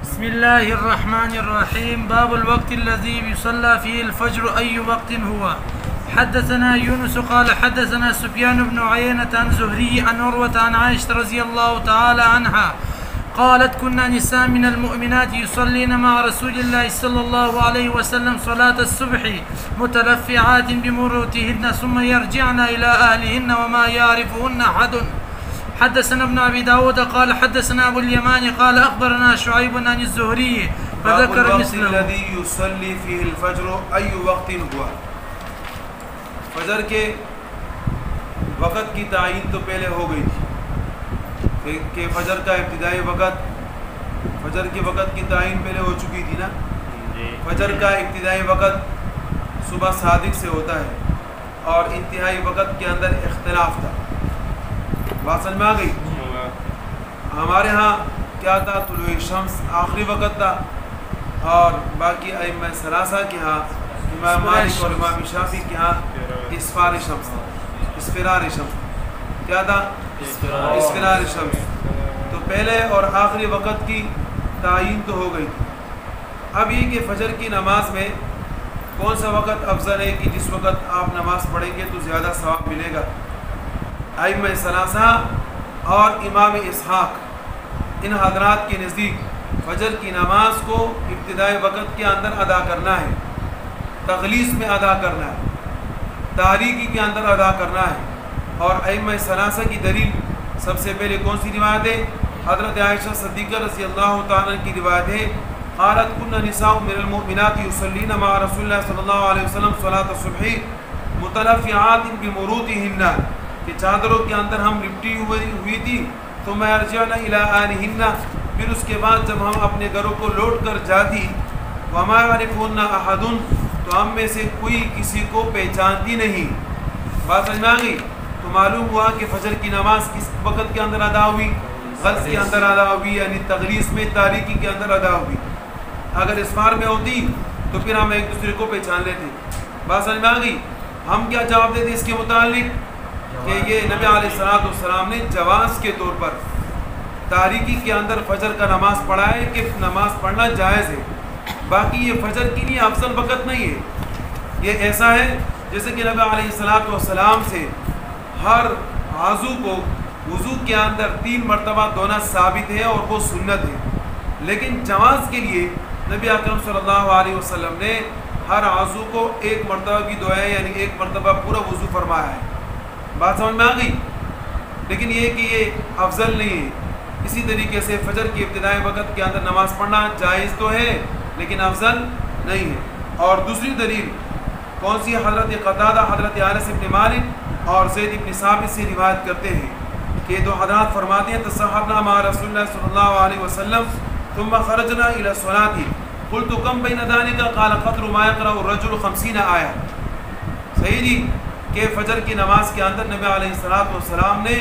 بسم الله الرحمن الرحيم. باب الوقت الذي يصلى فيه الفجر أي وقت هو. حدثنا يونس قال حدثنا سفيان بن عيينة عن زهري عن عروة عن عائشة رضي الله تعالى عنها قالت كنا نساء من المؤمنات يصلين مع رسول الله صلى الله عليه وسلم صلاة الصبح متلفعات بمروتهن ثم يرجعن إلى أهلهن وما يعرفهن أحد. حدثنا ابن أبي داود قال حدثنا أبو اليمان قال أخبرنا شعيب عن الزهري فذكر مثله. الذي يصلي فيه الفجر أي وقت هو. فجر کے وقت کی تعین تو پہلے ہو گئی تھی کہ فجر کا ابتدائی وقت، فجر کے وقت کی تعین پہلے ہو چکی تھی نا. فجر کا ابتدائی وقت صبح صادق سے ہوتا ہے اور انتہائی وقت کے اندر اختلاف تھا. بات سمجھ میں آ گئی؟ ہمارے ہاں کیا تھا؟ طلوع شمس آخری وقت تھا، اور باقی ائمہ ثلاثہ کے ہاں امام مالک اور امام شافعی کے ہاں اسفار شمس تھا. اسفرار شمس کیا تھا؟ اسفرار شمس. تو پہلے اور آخری وقت کی تعین تو ہو گئی تھی. اب یہ کہ فجر کی نماز میں کون سا وقت افضل ہے کہ جس وقت آپ نماز پڑھیں گے تو زیادہ ثواب ملے گا. ائمہ ثلاثہ اور امام اسحاق ان حضرات کے نزدیک فجر کی نماز کو ابتدائی وقت کے اندر ادا کرنا ہے، تغلیظ میں ادا کرنا ہے، تاریکی کے اندر ادا کرنا ہے. اور ائمہ ثلاثہ کی دلیل سب سے پہلے کون سی روایت ہے؟ حضرت عائشہ صدیقہ رضی اللہ تعالیٰ کی روایت ہے. قالت كنا نساء من المؤمنات يصلين مع رسول الله صلی اللہ علیہ وسلم صلاة الصبح متلفعات بمروطهن، کہ چادروں کے اندر ہم لپٹی ہوئی تھی. ثم يرجعن الى اهلهن، پھر اس کے بعد جب ہم اپنے گھروں کو لوٹ کر جاتی. وما يعرفهن احد، تو ہم میں سے کوئی کسی کو پہچانتی نہیں. بات سمجھ میں آ گئی؟ تو معلوم ہوا کہ فجر کی نماز کس وقت کے اندر ادا ہوئی؟ غلط کے اندر ادا ہوئی، یعنی تغلیظ میں، تاریکی کے اندر ادا ہوئی. اگر اسفار میں ہوتی تو پھر ہم ایک دوسرے کو پہچان لیتے. بات سمجھ میں آ گئی؟ ہم کیا جواب دیتے اس کے متعلق کہ یہ نبی علیہ الصلوۃ والسلام نے جواز کے طور پر تاریکی کے اندر فجر کا نماز پڑھا ہے کہ نماز پڑھنا جائز ہے. باقی یہ فجر کے لیے افضل وقت نہیں ہے. یہ ایسا ہے جیسے کہ نبی علیہ الصلوۃ والسلام سے ہر عضو کو وضو کے اندر 3 مرتبہ دھونا ثابت ہے اور وہ سنت ہے. لیکن جواز کے لیے نبی اکرم صلی اللہ علیہ وسلم نے ہر عضو کو 1 مرتبہ بھی دھویا ہے، یعنی 1 مرتبہ پورا وضو فرمایا ہے. بات سمجھ میں آ گئی؟ لیکن یہ کہ یہ افضل نہیں ہے. اسی طریقے سے فجر کے ابتدائی وقت کے اندر نماز پڑھنا جائز تو ہے لیکن افضل نہیں ہے. اور دوسری دلیل کون سی؟ حضرت قتادہ، حضرت انس بن مالک اور زید بن ثابت سے روایت کرتے ہیں کہ دو حضرات فرماتے ہیں تصحبنا مع رسول اللہ صلی اللہ علیہ وسلم ثم خرجنا الى الصلاة قلت كم بين ذلك قال قدر ما يقرأ الرجل 50 آیہ. صحیح جی؟ کہ فجر کی نماز کے اندر نبی علیہ الصلوۃ والسلام نے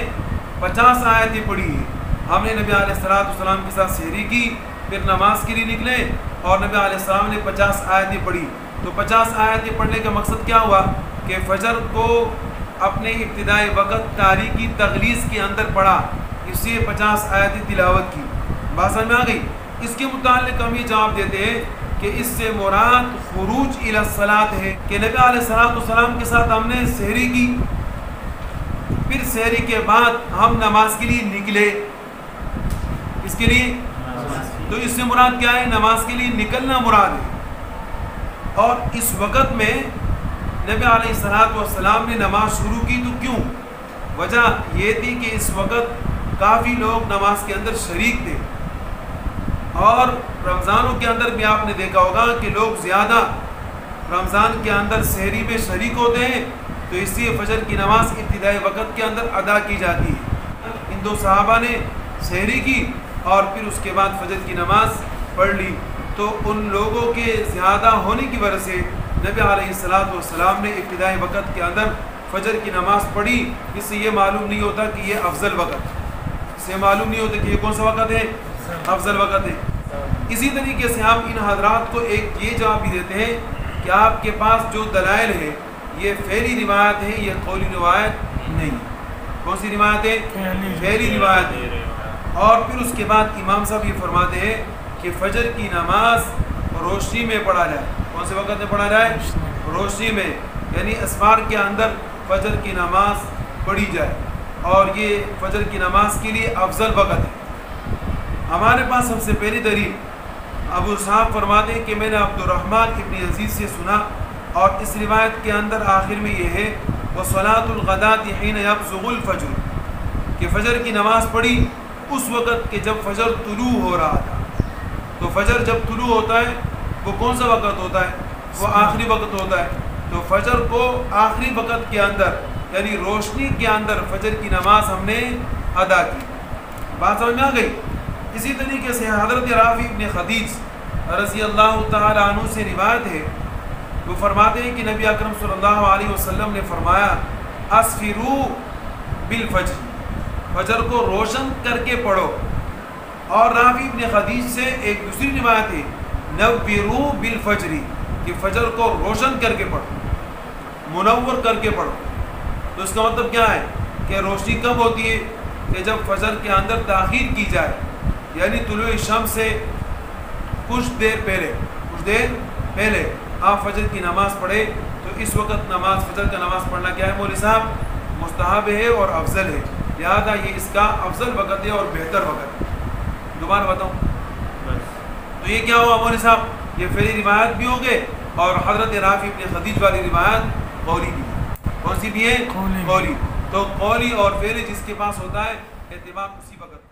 50 آیتیں پڑھی ہیں. ہم نے نبی علیہ الصلوۃ والسلام کے ساتھ سحری کی، پھر نماز کے لیے نکلے اور نبی علیہ السلام نے 50 آیتیں پڑھی. تو 50 آیتیں پڑھنے کا مقصد کیا ہوا کہ فجر کو اپنے ابتدائی وقت تاریکی تغلیظ کے اندر پڑھا، اس لیے 50 آیتیں تلاوت کی. بات سمجھ میں آ گئی؟ اس کے متعلق ہم یہ جواب دیتے ہیں کہ اس سے مراد خروج الی الصلاۃ ہے کہ نبی علیہ الصلوۃ والسلام کے ساتھ ہم نے سحری کی، پھر سحری کے بعد ہم نماز کے لیے نکلے. اس کے لیے تو اس سے مراد کیا ہے؟ نماز کے لیے نکلنا مراد ہے. اور اس وقت میں نبی علیہ الصلوۃ والسلام نے نماز شروع کی تو کیوں؟ وجہ یہ تھی کہ اس وقت کافی لوگ نماز کے اندر شریک تھے، اور رمضانوں کے اندر بھی آپ نے دیکھا ہوگا کہ لوگ زیادہ رمضان کے اندر سحری میں شریک ہوتے ہیں، تو اس لیے فجر کی نماز ابتدائی وقت کے اندر ادا کی جاتی ہے. ان دو صحابہ نے سحری کی اور پھر اس کے بعد فجر کی نماز پڑھ لی. تو ان لوگوں کے زیادہ ہونے کی وجہ سے نبی علیہ الصلوۃ والسلام نے ابتدائی وقت کے اندر فجر کی نماز پڑھی. اس سے یہ معلوم نہیں ہوتا کہ یہ افضل وقت، اس سے معلوم نہیں ہوتا کہ یہ کون سا وقت ہے؟ افضل وقت ہے. اسی طریقے سے ہم ان حضرات کو ایک یہ جواب بھی دیتے ہیں کہ آپ کے پاس جو دلائل ہے یہ فعلی روایت ہے، یہ قولی روایت نہیں. کون سی روایت ہے؟ فعلی روایت ہے. اور پھر اس کے بعد امام صاحب یہ فرماتے ہیں کہ فجر کی نماز روشنی میں پڑھا جائے. کون سے وقت میں پڑھا جائے؟ روشنی میں، یعنی اسفار کے اندر فجر کی نماز پڑھی جائے، اور یہ فجر کی نماز کے لیے افضل وقت ہے. ہمارے پاس سب سے پہلی دلیل ابو صاحب فرماتے ہیں کہ میں نے عبد الرحمن ابن عزیز سے سنا، اور اس روایت کے اندر آخر میں یہ ہے وَصَلَاةُ الْغَدَاةِ حِينَ يَبْزُغُ الْفَجْرُ، کہ فجر کی نماز پڑھی اس وقت کہ جب فجر طلوع ہو رہا تھا. تو فجر جب طلوع ہوتا ہے وہ کون سا وقت ہوتا ہے؟ وہ آخری وقت ہوتا ہے. تو فجر کو آخری وقت کے اندر یعنی روشنی کے اندر فجر کی نماز ہم نے ادا کی. بات سمجھ میں آ گئی؟ اسی طریقے سے حضرت رافع ابن خدیج رضی اللہ تعالی عنہ سے روایت ہے، وہ فرماتے ہیں کہ نبی اکرم صلی اللہ علیہ وسلم نے فرمایا اسفروا بالفجر، فجر کو روشن کر کے پڑھو. اور رافع ابن خدیج سے ایک دوسری روایت ہے نوروا بالفجر، کہ فجر کو روشن کر کے پڑھو، منور کر کے پڑھو. تو اس کا مطلب کیا ہے کہ روشنی کب ہوتی ہے؟ کہ جب فجر کے اندر تاخیر کی جائے، یعنی طلوع شمس سے کچھ دیر پہلے آپ فجر کی نماز پڑھے. تو اس وقت نماز فجر کا نماز پڑھنا کیا ہے مولوی صاحب؟ مستحب ہے اور افضل ہے، لہذا یہ اس کا افضل وقت ہے اور بہتر وقت ہے. دوبارہ بتاؤں تو یہ کیا ہوا مولوی صاحب؟ یہ پہلی روایت بھی ہو گئے، اور حضرت رافع ابن خدیج والی روایت قولی بھی ہے. کون سی بھی ہے؟ قولی. تو قولی اور فعلی جس کے پاس ہوتا ہے اعتبار اسی وقت.